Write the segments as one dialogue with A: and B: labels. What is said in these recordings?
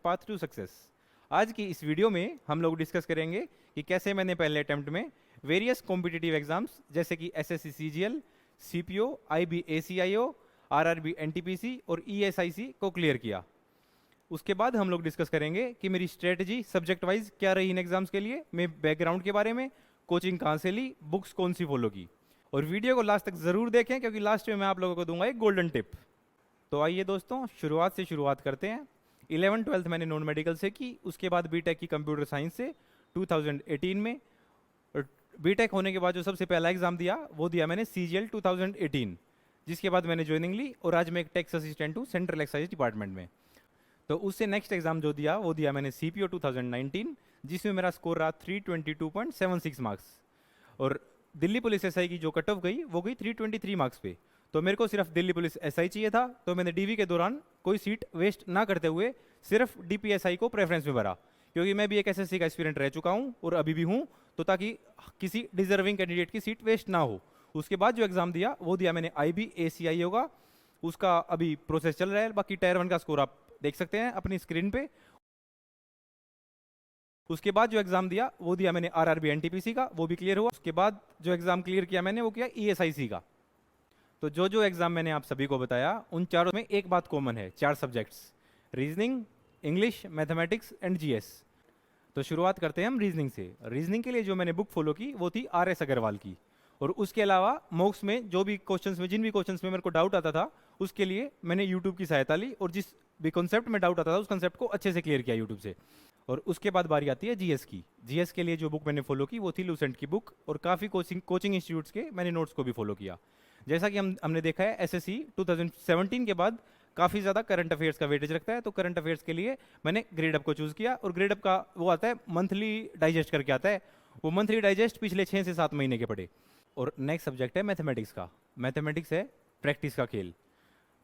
A: Path to success. आज की इस वीडियो में हम लोग डिस्कस करेंगे कि कैसे मैंने पहले अटेम्प्ट में वेरियस कॉम्पिटिटिव एग्जाम्स जैसे कि SSC CGL, CPO, IB ACIO, RRB NTPC और ईएसआईसी को क्लियर किया। उसके बाद हम लोग डिस्कस करेंगे कि मेरी स्ट्रेटजी सब्जेक्ट वाइज क्या रही इन एग्जाम्स के लिए, मैं बैकग्राउंड के बारे में, कोचिंग कहाँ से ली, बुक्स कौन सी फॉलो की। और वीडियो को लास्ट तक जरूर देखें क्योंकि लास्ट में मैं आप लोगों को दूंगा एक गोल्डन टिप। तो आइए दोस्तों शुरुआत करते हैं। 11th-12th मैंने नॉन मेडिकल से की, उसके बाद बीटेक की कंप्यूटर साइंस से 2018 में। और बीटेक होने के बाद जो सबसे पहला एग्जाम दिया वो दिया मैंने सीजीएल 2018, जिसके बाद मैंने ज्वाइनिंग ली और आज मैं एक टैक्स असिस्टेंट हूँ सेंट्रल एक्साइज डिपार्टमेंट में। तो उससे नेक्स्ट एग्जाम जो दिया वो दिया मैंने सीपीओ 2019, जिसमें मेरा स्कोर रहा 322.76 मार्क्स। और दिल्ली पुलिस एसआई की जो कट ऑफ गई वो गई 323 मार्क्स पे। तो मेरे को सिर्फ दिल्ली पुलिस एसआई चाहिए था, तो मैंने डीवी के दौरान कोई सीट वेस्ट ना करते हुए सिर्फ डीपीएसआई को प्रेफरेंस में भरा, क्योंकि मैं भी एक एसएससी का एस्पिरेंट रह चुका हूँ और अभी भी हूँ, तो ताकि किसी डिजर्विंग कैंडिडेट की सीट वेस्ट ना हो। उसके बाद जो एग्जाम दिया वो दिया मैंने आईबी एसीआई होगा, उसका अभी प्रोसेस चल रहा है। बाकी टायर 1 का स्कोर आप देख सकते हैं अपनी स्क्रीन पे। उसके बाद जो एग्जाम दिया वो दिया मैंने आरआरबी एनटीपीसी का, वो भी क्लियर हुआ। उसके बाद जो एग्जाम क्लियर किया मैंने वो किया ईएसआईसी का। तो जो एग्जाम मैंने आप सभी को बताया उन चारों में एक बात कॉमन है, 4 subjects, reasoning, English, mathematics and GS. तो शुरुआत करते हैं हम रीजनिंग से। रीजनिंग के लिए जो मैंने बुक फॉलो की वो थी आर एस अग्रवाल की। और उसके अलावा मॉक्स में जो भी क्वेश्चंस में जिन भी क्वेश्चंस में मेरे को डाउट आता था उसके लिए मैंने यूट्यूब की सहायता ली, और जिस भी कॉन्सेप्ट में डाउट आता था उस कॉन्सेप्ट को अच्छे से क्लियर किया यूट्यूब से। और उसके बाद बारी आती है जीएस की। जीएस के लिए जो बुक मैंने फॉलो की वो थी लूसेंट की बुक, और काफ़ी कोचिंग इंस्टीट्यूट्स के मैंने नोट्स को भी फॉलो किया। जैसा कि हमने देखा है एसएससी 2017 के बाद काफ़ी ज़्यादा करंट अफेयर्स का वेटेज रखता है, तो करंट अफेयर्स के लिए मैंने ग्रेड अप को चूज़ किया। और ग्रेड अप का वो आता है मंथली डाइजेस्ट करके आता है, वो मंथली डाइजेस्ट पिछले 6 से 7 महीने के पढ़े। और नेक्स्ट सब्जेक्ट है मैथमेटिक्स का। मैथमेटिक्स है प्रैक्टिस का खेल।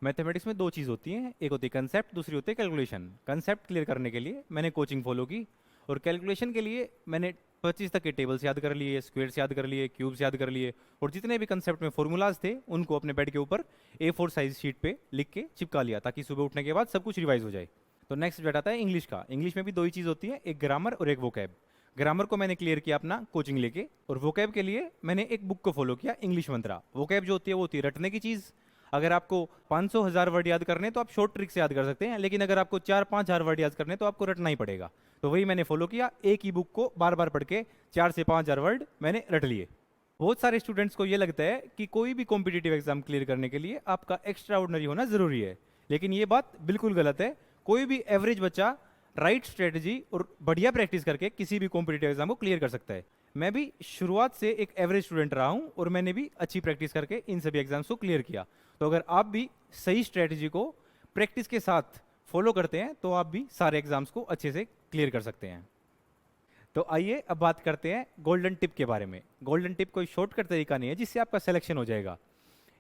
A: मैथमेटिक्स में 2 चीज़ होती हैं, एक होती है कंसेप्ट, दूसरी होती है कैलकुलेशन। कंसेप्ट क्लियर करने के लिए मैंने कोचिंग फॉलो की, और कैलकुलेशन के लिए मैंने 25 तक के टेबल्स याद कर लिए, स्क्वेयर्स याद कर लिए, क्यूब्स याद कर लिए, और जितने भी कंसेप्ट में फॉर्मूलाज थे उनको अपने बेड के ऊपर A4 साइज शीट पे लिख के चिपका लिया, ताकि सुबह उठने के बाद सब कुछ रिवाइज हो जाए। तो नेक्स्ट सब्जेक्ट आता है इंग्लिश का। इंग्लिश में भी 2 ही चीज़ होती है, एक ग्रामर और एक वोकैब। ग्रामर को मैंने क्लियर किया अपना कोचिंग लेके, और वोकैब के लिए मैंने एक बुक को फॉलो किया, इंग्लिश मंत्रा। वोकैब जो होती है वो होती है रटने की चीज़। अगर आपको 500,000 वर्ड याद करने तो आप शॉर्ट ट्रिक से याद कर सकते हैं, लेकिन अगर आपको 4-5 हज़ार वर्ड याद करने तो आपको रटना ही पड़ेगा। तो वही मैंने फॉलो किया, एक ही बुक को बार बार पढ़ के 4 से 5 हज़ार वर्ड मैंने रट लिए। बहुत सारे स्टूडेंट्स को ये लगता है कि कोई भी कॉम्पिटिटिव एग्जाम क्लियर करने के लिए आपका एक्स्ट्रा ऑर्डिनरी होना जरूरी है, लेकिन ये बात बिल्कुल गलत है। कोई भी एवरेज बच्चा राइट स्ट्रेटजी और बढ़िया प्रैक्टिस करके किसी भी कॉम्पिटिटिव एग्जाम को क्लियर कर सकता है। मैं भी शुरुआत से एक एवरेज स्टूडेंट रहा हूँ और मैंने भी अच्छी प्रैक्टिस करके इन सभी एग्जाम्स को क्लियर किया। तो अगर आप भी सही स्ट्रेटजी को प्रैक्टिस के साथ फॉलो करते हैं तो आप भी सारे एग्जाम्स को अच्छे से क्लियर कर सकते हैं। तो आइए अब बात करते हैं गोल्डन टिप के बारे में। गोल्डन टिप कोई शॉर्टकट तरीका नहीं है जिससे आपका सिलेक्शन हो जाएगा।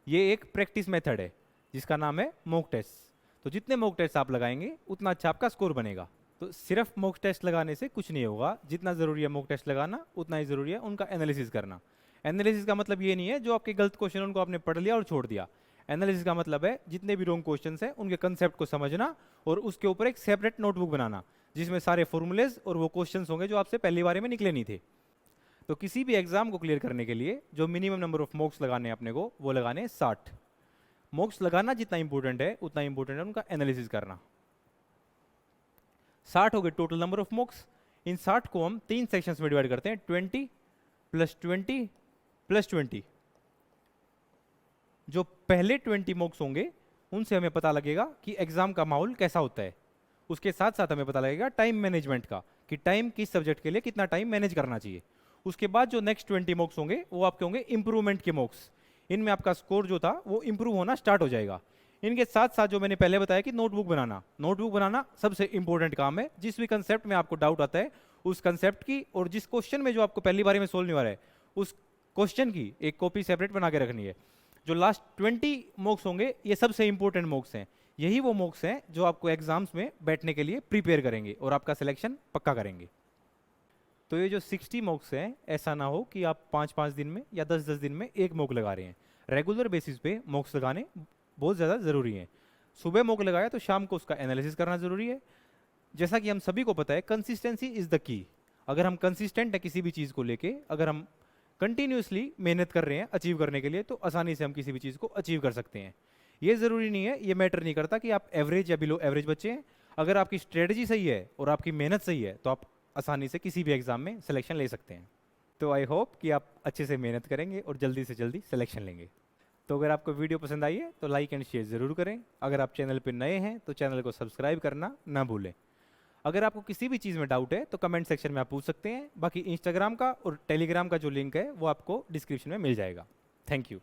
A: ये एक प्रैक्टिस मेथड है जिसका नाम है मॉक टेस्ट। तो जितने मॉक टेस्ट आप लगाएंगे उतना अच्छा आपका स्कोर बनेगा। तो सिर्फ मॉक टेस्ट लगाने से कुछ नहीं होगा, जितना ज़रूरी है मॉक टेस्ट लगाना उतना ही ज़रूरी है उनका एनालिसिस करना। एनालिसिस का मतलब ये नहीं है जो आपके गलत क्वेश्चन उनको आपने पढ़ लिया और छोड़ दिया। एनालिसिस का मतलब है जितने भी रॉन्ग क्वेश्चंस हैं उनके कंसेप्ट को समझना और उसके ऊपर एक सेपरेट नोटबुक बनाना जिसमें सारे फॉर्मूलेज और वो क्वेश्चंस होंगे जो आपसे पहली बार में निकले नहीं थे। तो किसी भी एग्जाम को क्लियर करने के लिए जो मिनिमम नंबर ऑफ मॉक्स लगाने हैं अपने को वो लगाने 60। मॉक्स लगाना जितना इंपॉर्टेंट है उतना इंपॉर्टेंट है उनका एनालिसिस करना। 60 हो गए टोटल नंबर ऑफ मॉक्स। इन 60 को हम 3 सेक्शंस में डिवाइड करते हैं, 20 + 20 + 20। जो पहले 20 मॉक्स होंगे उनसे हमें पता लगेगा कि एग्जाम का माहौल कैसा होता है। उसके साथ साथ हमें पता लगेगा टाइम मैनेजमेंट का, कि टाइम किस सब्जेक्ट के लिए कितना टाइम मैनेज करना चाहिए। उसके बाद जो नेक्स्ट 20 मॉक्स होंगे वो आपके होंगे इंप्रूवमेंट के मॉक्स। इनमें आपका स्कोर जो था वो इंप्रूव होना स्टार्ट हो जाएगा। इनके साथ साथ जो मैंने पहले बताया कि नोटबुक बनाना सबसे इंपॉर्टेंट काम है। जिस भी कंसेप्ट में आपको डाउट आता है उस कंसेप्ट की और जिस क्वेश्चन में जो आपको पहली बार में सोल्व नहीं हो रहा है उस क्वेश्चन की एक कॉपी सेपरेट बना के रखनी है। जो लास्ट 20 मॉक्स होंगे ये सबसे इंपॉर्टेंट मॉक्स हैं। यही वो मॉक्स हैं जो आपको एग्जाम्स में बैठने के लिए प्रिपेयर करेंगे और आपका सिलेक्शन पक्का करेंगे। तो ये जो 60 मॉक्स हैं ऐसा ना हो कि आप 5-5 दिन में या 10-10 दिन में एक मॉक लगा रहे हैं। रेगुलर बेसिस पे मॉक्स लगाने बहुत ज़्यादा ज़रूरी हैं। सुबह मॉक लगाया तो शाम को उसका एनालिसिस करना ज़रूरी है। जैसा कि हम सभी को पता है कंसिस्टेंसी इज द की। अगर हम कंसिस्टेंट है किसी भी चीज़ को लेके, अगर हम कंटिन्यूसली मेहनत कर रहे हैं अचीव करने के लिए, तो आसानी से हम किसी भी चीज़ को अचीव कर सकते हैं। ये ज़रूरी नहीं है, ये मैटर नहीं करता कि आप एवरेज या बिलो एवरेज बच्चे हैं। अगर आपकी स्ट्रेटजी सही है और आपकी मेहनत सही है तो आप आसानी से किसी भी एग्जाम में सिलेक्शन ले सकते हैं। तो आई होप कि आप अच्छे से मेहनत करेंगे और जल्दी से जल्दी सिलेक्शन लेंगे। तो अगर आपको वीडियो पसंद आई है तो लाइक एंड शेयर ज़रूर करें। अगर आप चैनल पर नए हैं तो चैनल को सब्सक्राइब करना ना भूलें। अगर आपको किसी भी चीज़ में डाउट है तो कमेंट सेक्शन में आप पूछ सकते हैं। बाकी इंस्टाग्राम का और टेलीग्राम का जो लिंक है वो आपको डिस्क्रिप्शन में मिल जाएगा। Thank you.